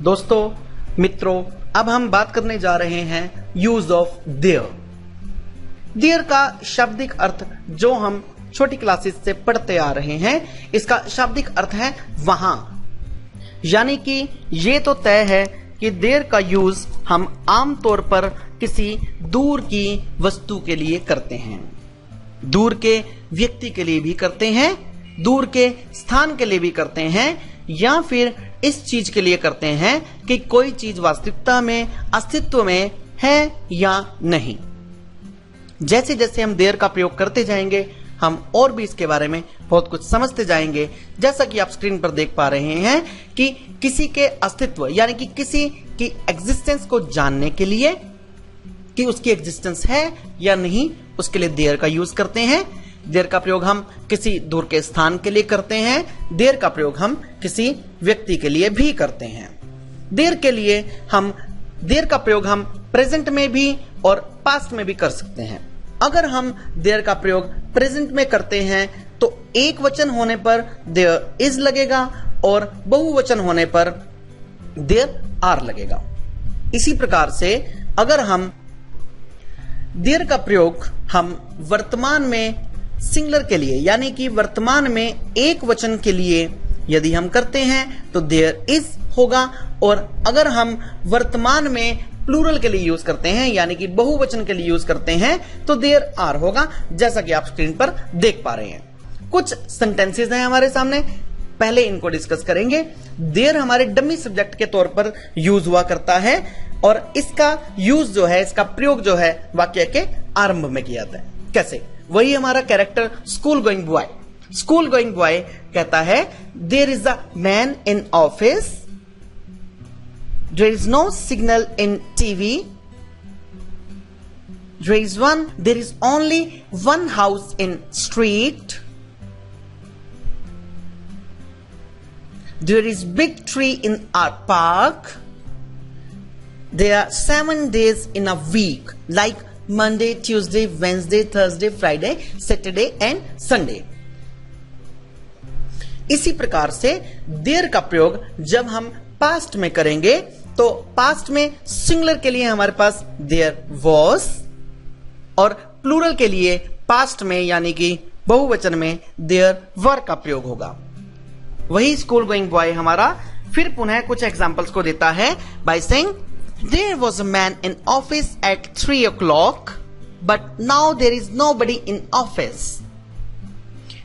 दोस्तों, मित्रों, अब हम बात करने जा रहे हैं यूज ऑफ देयर। देयर का शाब्दिक अर्थ जो हम छोटी क्लासेस से पढ़ते आ रहे हैं, इसका शाब्दिक अर्थ है वहां। यानी कि ये तो तय है कि देयर का यूज हम आमतौर पर किसी दूर की वस्तु के लिए करते हैं, दूर के व्यक्ति के लिए भी करते हैं, दूर के स्थान के लिए भी करते हैं, या फिर इस चीज के लिए करते हैं कि कोई चीज वास्तविकता में अस्तित्व में है या नहीं। जैसे जैसे हम देयर का प्रयोग करते जाएंगे, हम और भी इसके बारे में बहुत कुछ समझते जाएंगे। जैसा कि आप स्क्रीन पर देख पा रहे हैं कि किसी के अस्तित्व यानी कि किसी की एग्जिस्टेंस को जानने के लिए कि उसकी एग्जिस्टेंस है या नहीं, उसके लिए देयर का यूज करते हैं। देयर का प्रयोग हम किसी दूर के स्थान के लिए करते हैं। देयर का प्रयोग हम किसी व्यक्ति के लिए भी करते हैं। देयर का प्रयोग हम प्रेजेंट में भी और पास्ट में भी कर सकते हैं। अगर हम देयर का प्रयोग प्रेजेंट में करते हैं तो एक वचन होने पर देयर इज लगेगा और बहुवचन होने पर देयर आर लगेगा। इसी प्रकार से अगर हम देयर का प्रयोग हम वर्तमान में सिंगुलर के लिए यानी कि वर्तमान में एक वचन के लिए यदि हम करते हैं तो देयर इज होगा, और अगर हम वर्तमान में प्लूरल के लिए यूज करते हैं यानी कि बहुवचन के लिए यूज करते हैं तो देयर आर होगा, जैसा कि आप स्क्रीन पर देख पा रहे हैं। कुछ सेंटेंसेस हैं हमारे सामने, पहले इनको डिस्कस करेंगे। देयर हमारे डमी सब्जेक्ट के तौर पर यूज हुआ करता है और इसका यूज जो है, इसका प्रयोग जो है वाक्य के आरंभ में किया जाता है। कैसे? वही हमारा character school going boy. School going boy कहता है there is a man in office, there is no signal in TV, there is only one house in street, there is big tree in our park, there are 7 days in a week like Monday, Tuesday, Wednesday, Thursday, Friday, Saturday and Sunday। इसी प्रकार से there का प्रयोग जब हम past में करेंगे तो पास्ट में सिंगुलर के लिए हमारे पास देयर वॉज और प्लूरल के लिए पास्ट में यानी कि बहुवचन में देयर वर का प्रयोग होगा। वही स्कूल गोइंग बॉय हमारा फिर पुनः कुछ एग्जांपल्स को देता है by saying there was a man in office at 3 o'clock but now there is nobody in office,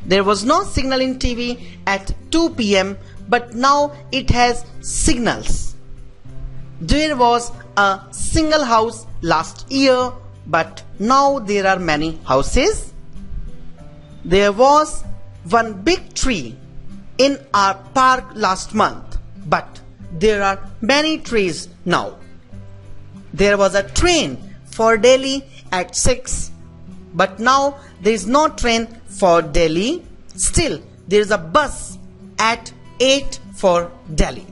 there was no signal in TV at 2 PM but now it has signals, there was a single house last year but now there are many houses, there was one big tree in our park last month but there are many trees now, there was a train for Delhi at 6 but now there is no train for Delhi, still there is a bus at 8 for Delhi।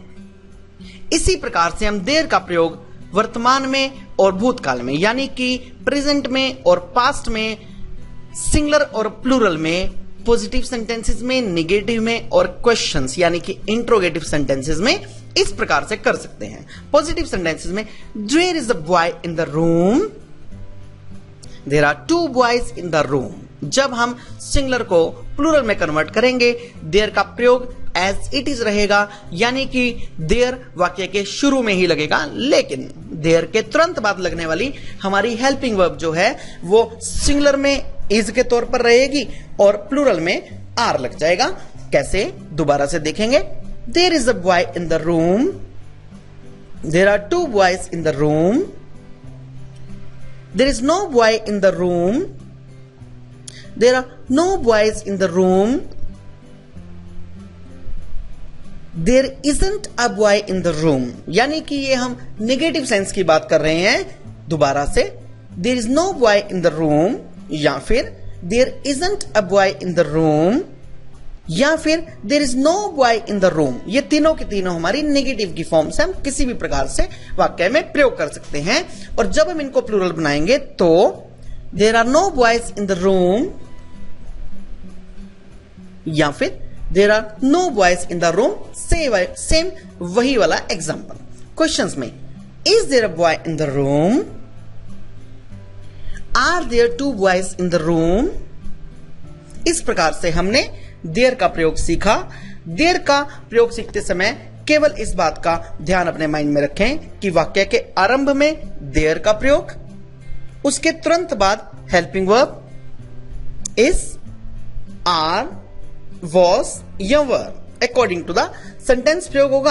इसी प्रकार से हम there का प्रयोग वर्तमान में और भूतकाल में यानी कि प्रेजेंट में और पास्ट में, सिंगुलर और प्लूरल में, पॉजिटिव सेंटेंसेस में, नेगेटिव में और क्वेश्चंस यानी कि इंट्रोगेटिव सेंटेंसेस में इस प्रकार से कर सकते हैं। पॉजिटिव सेंटेंसेस में there is a boy in the room, there are 2 boys in the room. जब हम सिंगुलर को प्लूरल में कन्वर्ट करेंगे देयर का प्रयोग एज इट इज रहेगा यानी कि देयर वाक्य के शुरू में ही लगेगा, लेकिन देयर के तुरंत बाद लगने वाली हमारी हेल्पिंग वर्ब जो है वो सिंगुलर में इज के तौर पर रहेगी और प्लूरल में आर लग जाएगा। कैसे? दोबारा से देखेंगे। There is a boy in the room, there are 2 boys in the room, there is no boy in the room, there are no boys in the room, there isn't a boy in the room यानी कि ये हम negative sense की बात कर रहे हैं। दोबारा से there is no boy in the room या फिर there isn't a boy in the room या फिर there is no boy in the room. ये तीनों के तीनों हमारी नेगेटिव की फॉर्म से हम किसी भी प्रकार से वाक्य में प्रयोग कर सकते हैं। और जब हम इनको प्लूरल बनाएंगे तो there are no boys in the room या फिर there are no boys in the room, same वही वाला एग्जाम्पल। क्वेश्चंस में is there a boy in the room, are there two boys in the room. इस प्रकार से हमने there का प्रयोग सीखा। देयर का प्रयोग सीखते समय केवल इस बात का ध्यान अपने माइंड में रखें कि वाक्य के आरंभ में देयर का प्रयोग, उसके तुरंत बाद helping verb is, are, was या were according to the sentence प्रयोग होगा।